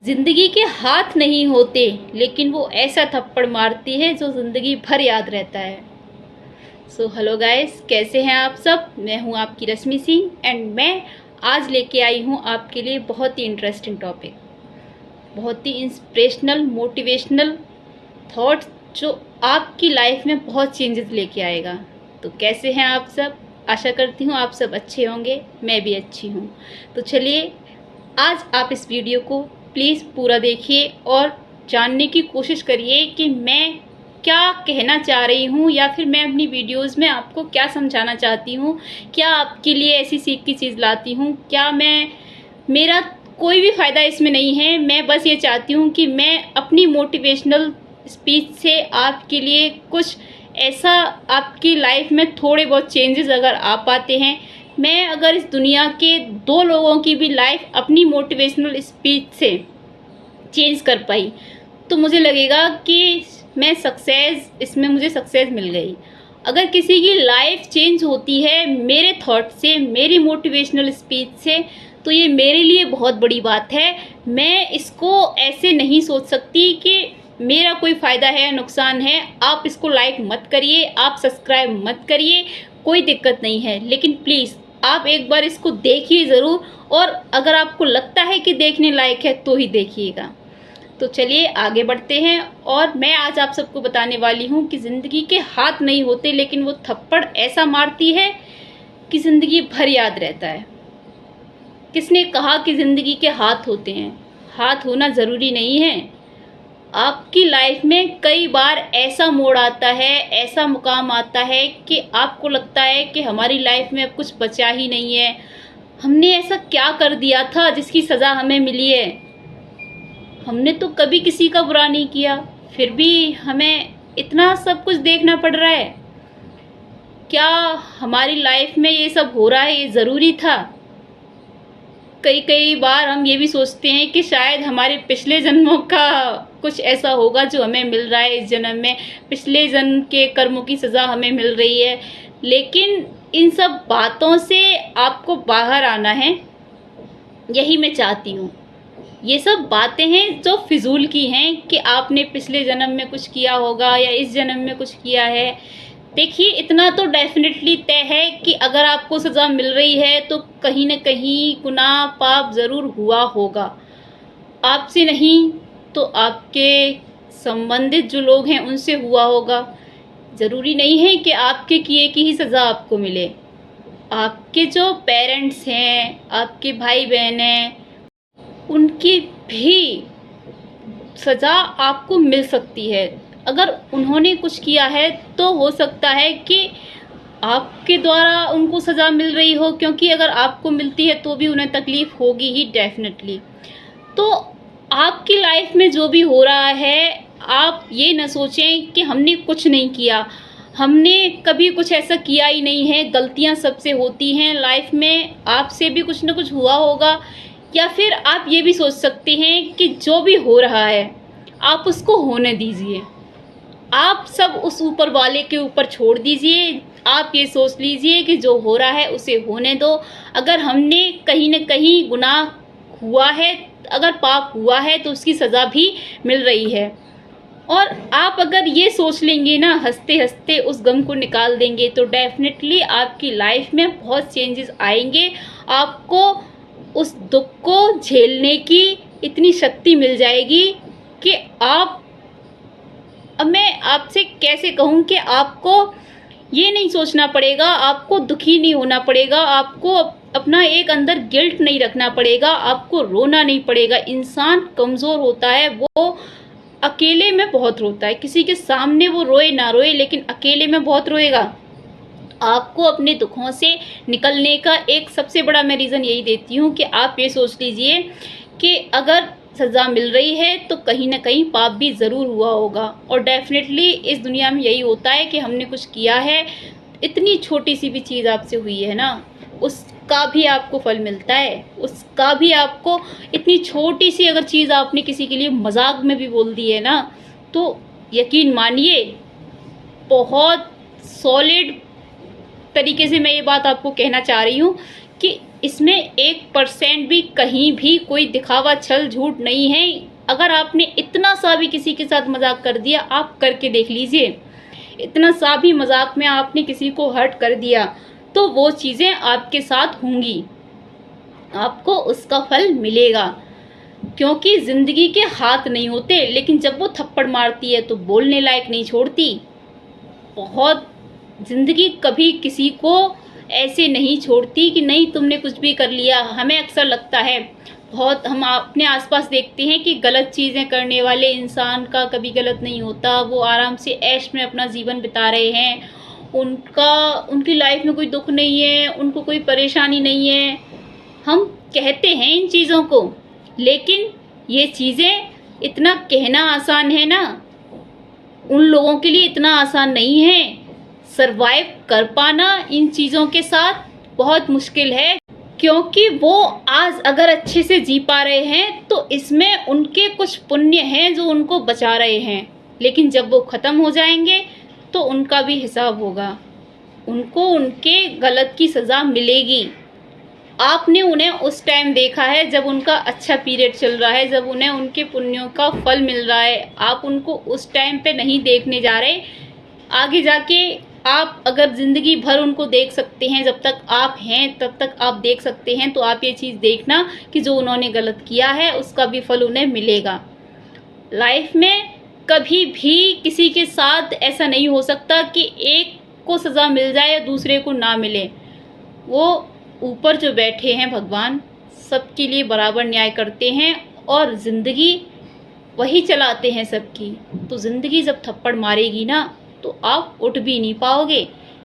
जिंदगी के हाथ नहीं होते, लेकिन वो ऐसा थप्पड़ मारती है जो जिंदगी भर याद रहता है। सो हेलो गाइस, कैसे हैं आप सब। मैं हूं आपकी रश्मि सिंह एंड मैं आज लेके आई हूं आपके लिए बहुत ही इंटरेस्टिंग टॉपिक, बहुत ही इंस्पिरेशनल मोटिवेशनल थॉट्स जो आपकी लाइफ में बहुत चेंजेस लेके आएगा। तो कैसे हैं आप सब। आशा करती हूँ आप सब अच्छे होंगे, मैं भी अच्छी हूँ। तो चलिए आज आप इस वीडियो को प्लीज़ पूरा देखिए और जानने की कोशिश करिए कि मैं क्या कहना चाह रही हूँ या फिर मैं अपनी वीडियोस में आपको क्या समझाना चाहती हूँ। क्या आपके लिए ऐसी सीख की चीज़ लाती हूँ, क्या मेरा कोई भी फ़ायदा इसमें नहीं है। मैं बस ये चाहती हूँ कि मैं अपनी मोटिवेशनल स्पीच से आपके लिए कुछ ऐसा, आपकी लाइफ में थोड़े बहुत चेंजेस अगर आ पाते हैं, मैं अगर इस दुनिया के 2 लोगों की भी लाइफ अपनी मोटिवेशनल स्पीच से चेंज कर पाई तो मुझे लगेगा कि मैं सक्सेस, इसमें मुझे सक्सेस मिल गई। अगर किसी की लाइफ चेंज होती है मेरे थॉट से, मेरी मोटिवेशनल स्पीच से, तो ये मेरे लिए बहुत बड़ी बात है। मैं इसको ऐसे नहीं सोच सकती कि मेरा कोई फ़ायदा है नुकसान है। आप इसको लाइक मत करिए, आप सब्सक्राइब मत करिए, कोई दिक्कत नहीं है, लेकिन प्लीज़ आप एक बार इसको देखिए ज़रूर। और अगर आपको लगता है कि देखने लायक है तो ही देखिएगा। तो चलिए आगे बढ़ते हैं और मैं आज आप सबको बताने वाली हूँ कि ज़िंदगी के हाथ नहीं होते, लेकिन वो थप्पड़ ऐसा मारती है कि ज़िंदगी भर याद रहता है। किसने कहा कि ज़िंदगी के हाथ होते हैं। हाथ होना ज़रूरी नहीं है। आपकी लाइफ में कई बार ऐसा मोड़ आता है, ऐसा मुकाम आता है कि आपको लगता है कि हमारी लाइफ में अब कुछ बचा ही नहीं है। हमने ऐसा क्या कर दिया था जिसकी सज़ा हमें मिली है। हमने तो कभी किसी का बुरा नहीं किया, फिर भी हमें इतना सब कुछ देखना पड़ रहा है। क्या हमारी लाइफ में ये सब हो रहा है, ये ज़रूरी था। कई कई बार हम ये भी सोचते हैं कि शायद हमारे पिछले जन्मों का कुछ ऐसा होगा जो हमें मिल रहा है इस जन्म में, पिछले जन्म के कर्मों की सज़ा हमें मिल रही है। लेकिन इन सब बातों से आपको बाहर आना है, यही मैं चाहती हूँ। ये सब बातें हैं जो फिजूल की हैं कि आपने पिछले जन्म में कुछ किया होगा या इस जन्म में कुछ किया है। देखिए, इतना तो डेफिनेटली तय है कि अगर आपको सज़ा मिल रही है तो कहीं न कहीं गुनाह पाप ज़रूर हुआ होगा। आपसे नहीं तो आपके संबंधित जो लोग हैं उनसे हुआ होगा। ज़रूरी नहीं है कि आपके किए की ही सज़ा आपको मिले। आपके जो पेरेंट्स हैं, आपके भाई बहन हैं, उनकी भी सज़ा आपको मिल सकती है। अगर उन्होंने कुछ किया है तो हो सकता है कि आपके द्वारा उनको सज़ा मिल रही हो, क्योंकि अगर आपको मिलती है तो भी उन्हें तकलीफ़ होगी ही डेफिनेटली। तो आपकी लाइफ में जो भी हो रहा है, आप ये न सोचें कि हमने कुछ नहीं किया, हमने कभी कुछ ऐसा किया ही नहीं है। गलतियां सबसे होती हैं लाइफ में, आपसे भी कुछ न कुछ हुआ होगा। या फिर आप ये भी सोच सकते हैं कि जो भी हो रहा है आप उसको होने दीजिए, आप सब उस ऊपर वाले के ऊपर छोड़ दीजिए। आप ये सोच लीजिए कि जो हो रहा है उसे होने दो। अगर हमने कहीं न कहीं गुनाह हुआ है, अगर पाप हुआ है, तो उसकी सज़ा भी मिल रही है। और आप अगर ये सोच लेंगे ना, हंसते हंसते उस गम को निकाल देंगे, तो डेफिनेटली आपकी लाइफ में बहुत चेंजेस आएंगे। आपको उस दुख को झेलने की इतनी शक्ति मिल जाएगी कि अब मैं आपसे कैसे कहूँ कि आपको ये नहीं सोचना पड़ेगा, आपको दुखी नहीं होना पड़ेगा, आपको अपना एक अंदर गिल्ट नहीं रखना पड़ेगा, आपको रोना नहीं पड़ेगा। इंसान कमज़ोर होता है, वो अकेले में बहुत रोता है। किसी के सामने वो रोए ना रोए, लेकिन अकेले में बहुत रोएगा। आपको अपने दुखों से निकलने का एक सबसे बड़ा मैं रीज़न यही देती हूँ कि आप ये सोच लीजिए कि अगर सज़ा मिल रही है तो कहीं ना कहीं पाप भी ज़रूर हुआ होगा। और डेफिनेटली इस दुनिया में यही होता है कि हमने कुछ किया है, इतनी छोटी सी भी चीज़ आपसे हुई है ना, उसका भी आपको फल मिलता है। उसका भी आपको, इतनी छोटी सी अगर चीज़ आपने किसी के लिए मजाक में भी बोल दी है ना, तो यकीन मानिए बहुत सॉलिड तरीके से मैं ये बात आपको कहना चाह रही हूँ कि इसमें 1% भी कहीं भी कोई दिखावा छल झूठ नहीं है। अगर आपने इतना सा भी किसी के साथ मजाक कर दिया, आप करके देख लीजिए, इतना सा भी मजाक में आपने किसी को हर्ट कर दिया तो वो चीज़ें आपके साथ होंगी, आपको उसका फल मिलेगा। क्योंकि ज़िंदगी के हाथ नहीं होते, लेकिन जब वो थप्पड़ मारती है तो बोलने लायक नहीं छोड़ती। बहुत ज़िंदगी कभी किसी को ऐसे नहीं छोड़ती कि नहीं तुमने कुछ भी कर लिया। हमें अक्सर लगता है, बहुत हम अपने आसपास देखते हैं कि गलत चीज़ें करने वाले इंसान का कभी गलत नहीं होता, वो आराम से ऐश में अपना जीवन बिता रहे हैं, उनकी लाइफ में कोई दुख नहीं है, उनको कोई परेशानी नहीं है। हम कहते हैं इन चीज़ों को, लेकिन ये चीज़ें इतना कहना आसान है ना, उन लोगों के लिए इतना आसान नहीं है। सरवाइव कर पाना इन चीज़ों के साथ बहुत मुश्किल है, क्योंकि वो आज अगर अच्छे से जी पा रहे हैं तो इसमें उनके कुछ पुण्य हैं जो उनको बचा रहे हैं, लेकिन जब वो ख़त्म हो जाएंगे तो उनका भी हिसाब होगा, उनको उनके गलत की सज़ा मिलेगी। आपने उन्हें उस टाइम देखा है जब उनका अच्छा पीरियड चल रहा है, जब उन्हें उनके पुण्यों का फल मिल रहा है। आप उनको उस टाइम पे नहीं देखने जा रहे। आगे जाके आप अगर ज़िंदगी भर उनको देख सकते हैं, जब तक आप हैं तब तक आप देख सकते हैं, तो आप ये चीज़ देखना कि जो उन्होंने गलत किया है उसका भी फल उन्हें मिलेगा। लाइफ में कभी भी किसी के साथ ऐसा नहीं हो सकता कि एक को सज़ा मिल जाए या दूसरे को ना मिले। वो ऊपर जो बैठे हैं भगवान, सबके लिए बराबर न्याय करते हैं और ज़िंदगी वही चलाते हैं सबकी। तो ज़िंदगी जब थप्पड़ मारेगी ना तो आप उठ भी नहीं पाओगे।